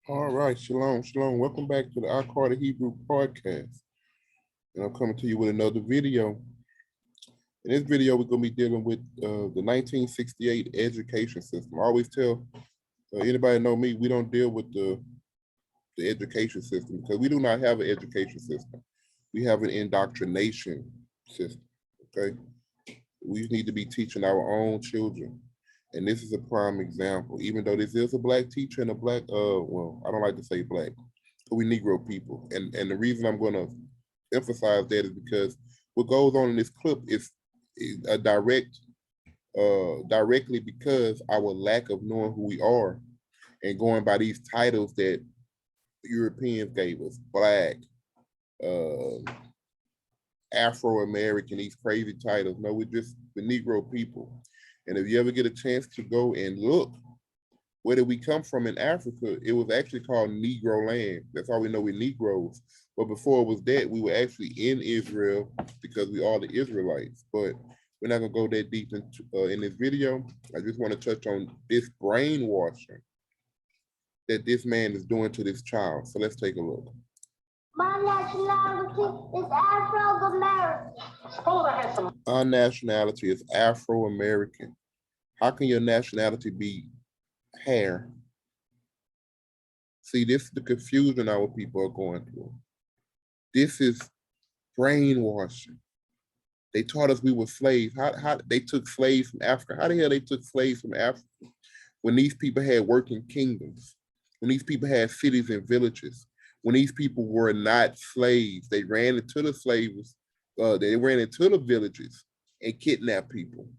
All right, shalom, shalom. Welcome back to the I Call the Hebrew podcast. And I'm coming to you with another video. In this video, we're going to be dealing with the 1968 education system. I always tell anybody know me, we don't deal with the education system because we do not have an education system. We have an indoctrination system, okay? We need to be teaching our own children. And this is a prime example, even though this is a black teacher and a black, well, I don't like to say black, but we Negro people. And the reason I'm going to emphasize that is because what goes on in this clip is a directly because our lack of knowing who we are and going by these titles that Europeans gave us, black, uh, Afro-American, these crazy titles. No, we're just the Negro people. And if you ever get a chance to go and look, where did we come from in Africa? It was actually called Negro land. That's all we know, we're Negroes. But before it was that, we were actually in Israel because we are the Israelites. But we're not gonna go that deep into in this video. I just want to touch on this brainwashing that this man is doing to this child. So let's take a look. My nationality is Afro-American. Suppose I had some. Our nationality is Afro-American. How can your nationality be hair? See, this is the confusion our people are going through. This is brainwashing. They taught us we were slaves. How they took slaves from Africa? How the hell they took slaves from Africa when these people had working kingdoms, when these people had cities and villages, when these people were not slaves? They ran into the slaves, they ran into the villages and kidnapped people,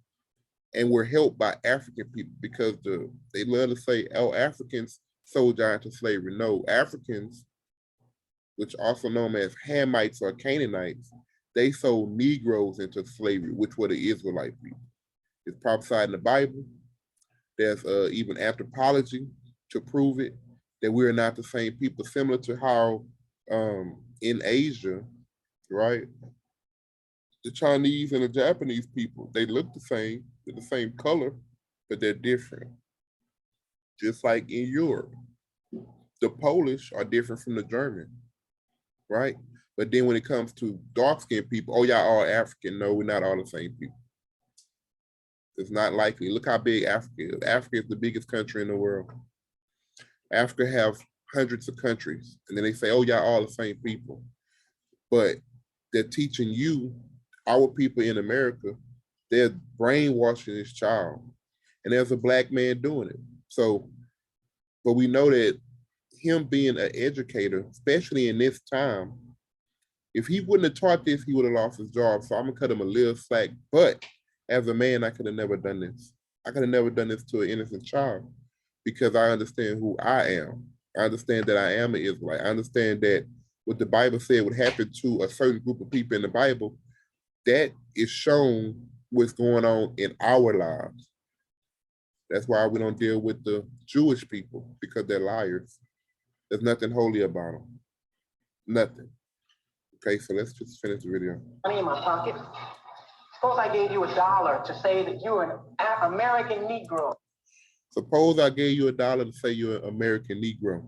and were helped by African people because they love to say, "Oh, Africans sold y'all into slavery." No, Africans, which also known as Hamites or Canaanites, they sold Negroes into slavery, which were the Israelite people. It's prophesied in the Bible. There's even anthropology to prove it, that we're not the same people, similar to how in Asia, right, the Chinese and the Japanese people, they look the same, they're the same color, but they're different. Just like in Europe, the Polish are different from the German, right? But then when it comes to dark-skinned people, oh, y'all all African. No, we're not all the same people. It's not likely. Look how big Africa is. Africa is the biggest country in the world. Africa have hundreds of countries, and then they say, oh, y'all all the same people. But they're teaching you, our people in America, they're brainwashing this child. And there's a black man doing it. So, but we know that him being an educator, especially in this time, if he wouldn't have taught this, he would have lost his job. So I'm gonna cut him a little slack. But as a man, I could have never done this. I could have never done this to an innocent child because I understand who I am. I understand that I am an Israelite. I understand that what the Bible said would happen to a certain group of people in the Bible, that is shown what's going on in our lives. That's why we don't deal with the Jewish people, because they're liars. There's nothing holy about them. Nothing. Okay, so let's just finish the video. Money in my pocket. Suppose I gave you $1 to say that you're an American Negro. Suppose I gave you $1 to say you're an American Negro.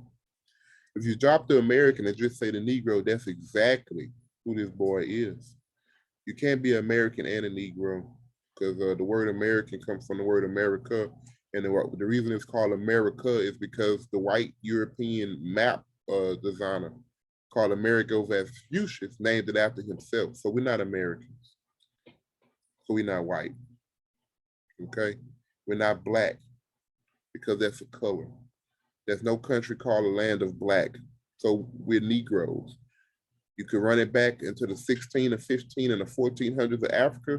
If you drop the American and just say the Negro, that's exactly who this boy is. You can't be American and a Negro because the word American comes from the word America. And the reason it's called America is because the white European map designer called Amerigo Vespucius named it after himself. So we're not Americans. So we're not white. Okay? We're not black because that's a color. There's no country called a land of black. So we're Negroes. You could run it back into the 16 or 15 and the 1400s of Africa.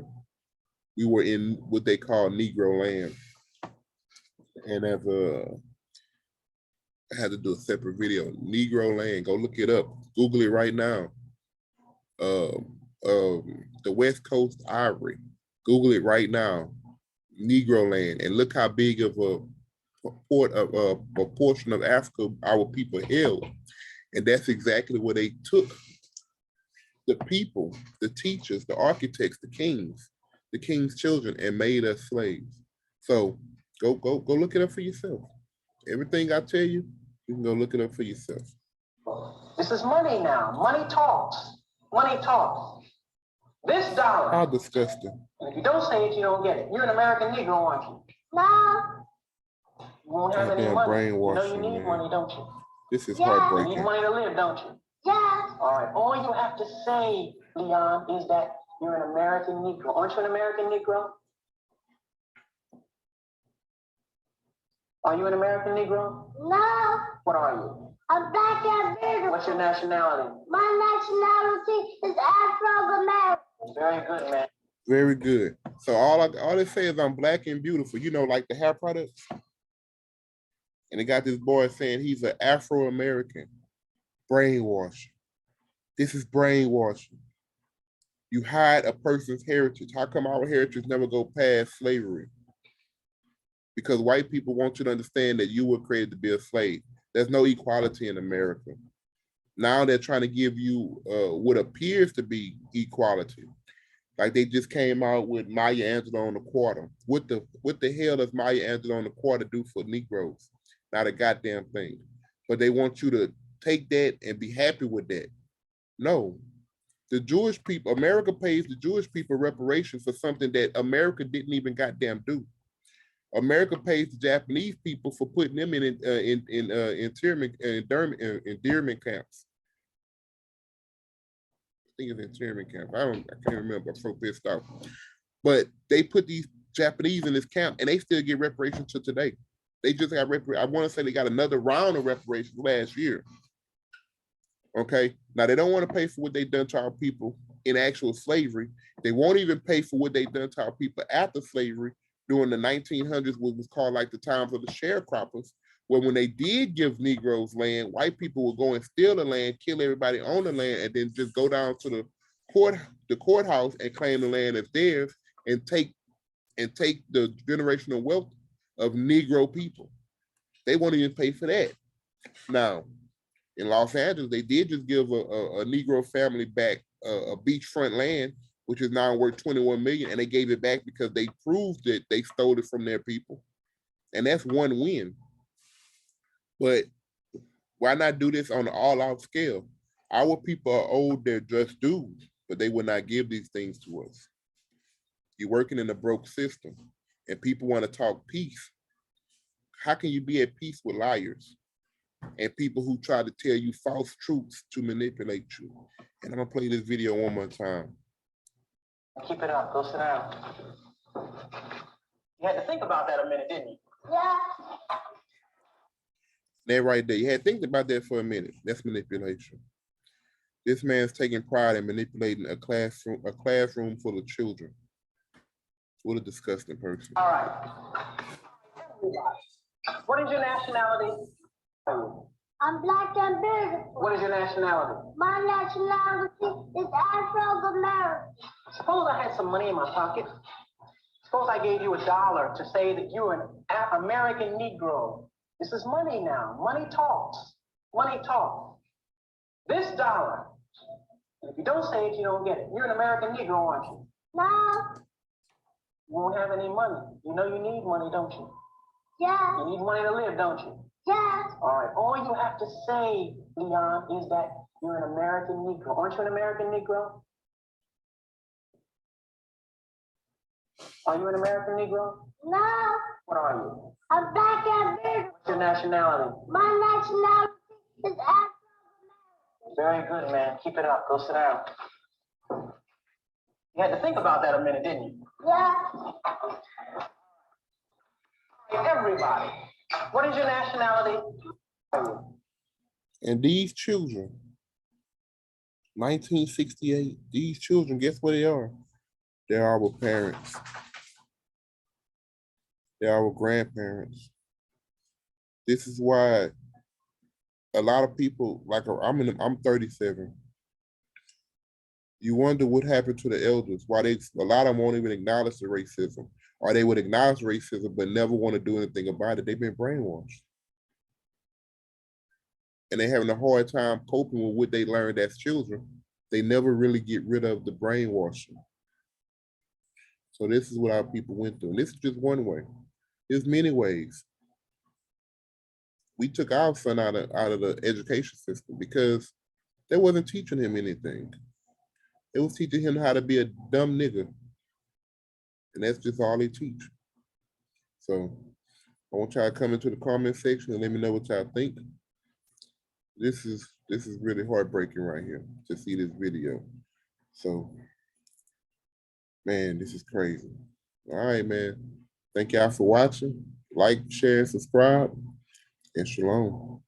We were in what they call Negro land. And as I had to do a separate video, Negro land, go look it up. Google it right now. The West Coast Ivory, Google it right now. Negro land, and look how big of a portion of Africa our people held. And that's exactly where they took the people, the teachers, the architects, the king's children, and made us slaves. So go look it up for yourself. Everything I tell you, You can go look it up for yourself. This is money now. Money talks. Money talks. This dollar. How disgusting. And if you don't say it, you don't get it. You're an American Negro, aren't you? No. You won't have any Goddamn money. You brainwashing, know you need man. money, don't you? This is You heartbreaking. need money to live, don't you? Yeah. All right. All you have to say, Leon, is that you're an American Negro. Aren't you an American Negro? Are you an American Negro? No. What are you? I'm black and beautiful. What's your nationality? My nationality is Afro-American. Very good, man. Very good. So all they say is I'm black and beautiful. You know, like the hair products. And they got this boy saying he's an Afro-American. Brainwashing. This is brainwashing. You hide a person's heritage. How come our heritage never go past slavery? Because white people want you to understand that you were created to be a slave. There's no equality in America. Now they're trying to give you what appears to be equality. Like they just came out with Maya Angelou on the quarter. What the hell does Maya Angelou on the quarter do for Negroes? Not a goddamn thing. But they want you to take that and be happy with that. No. The Jewish people, America pays the Jewish people reparations for something that America didn't even goddamn do. America pays the Japanese people for putting them in endearment camps. I think it's internment camp. I can't remember. I'm so pissed off. But they put these Japanese in this camp, and they still get reparations to today. They just got I want to say they got another round of reparations last year. Okay. Now they don't want to pay for what they done to our people in actual slavery. They won't even pay for what they done to our people after slavery during the 1900s, what was called like the times of the sharecroppers, where when they did give Negroes land, white people would go and steal the land, kill everybody on the land, and then just go down to the courthouse and claim the land as theirs and take the generational wealth of Negro people. They won't even pay for that. Now, in Los Angeles, they did just give a Negro family back a beachfront land, which is now worth 21 million, and they gave it back because they proved that they stole it from their people. And that's one win. But why not do this on an all-out scale? Our people are owed their just dues, but they will not give these things to us. You're working in a broke system, and people want to talk peace. How can you be at peace with liars and people who try to tell you false truths to manipulate you? And I'm gonna play this video one more time. Keep it up. Go sit down. You had to think about that a minute, didn't you? Yeah. That right there. You had to think about that for a minute. That's manipulation. This man's taking pride in manipulating a classroom full of children. What a disgusting person. All right. What is your nationality? I'm black and beautiful. What is your nationality? My nationality is Afro-American. Suppose I had some money in my pocket. Suppose I gave you $1 to say that you're an American Negro. This is money now. Money talks. Money talks. This dollar. And if you don't say it, you don't get it. You're an American Negro, aren't you? No. You won't have any money. You know you need money, don't you? Yeah. You need money to live, don't you? Yeah. All right. All you have to say, Leon, is that you're an American Negro. Aren't you an American Negro? Are you an American Negro? No. What are you? I'm black and beautiful. What's your nationality? My nationality is Afro-American. Very good, man. Keep it up. Go sit down. You had to think about that a minute, didn't you? Yeah. Everybody. What is your nationality? And these children, 1968, these children, guess what they are? They're our parents. They're our grandparents. This is why a lot of people, like I'm 37. You wonder what happened to the elders, why a lot of them won't even acknowledge the racism, or they would acknowledge racism but never want to do anything about it. They've been brainwashed. And they're having a hard time coping with what they learned as children. They never really get rid of the brainwashing. So this is what our people went through. And this is just one way. There's many ways. we took our son out of the education system because they wasn't teaching him anything. It was teaching him how to be a dumb nigga. And that's just all they teach. So I want y'all to come into the comment section and let me know what y'all think. This is really heartbreaking right here to see this video. So, man, this is crazy. All right, man. Thank y'all for watching. Like, share, subscribe, and shalom.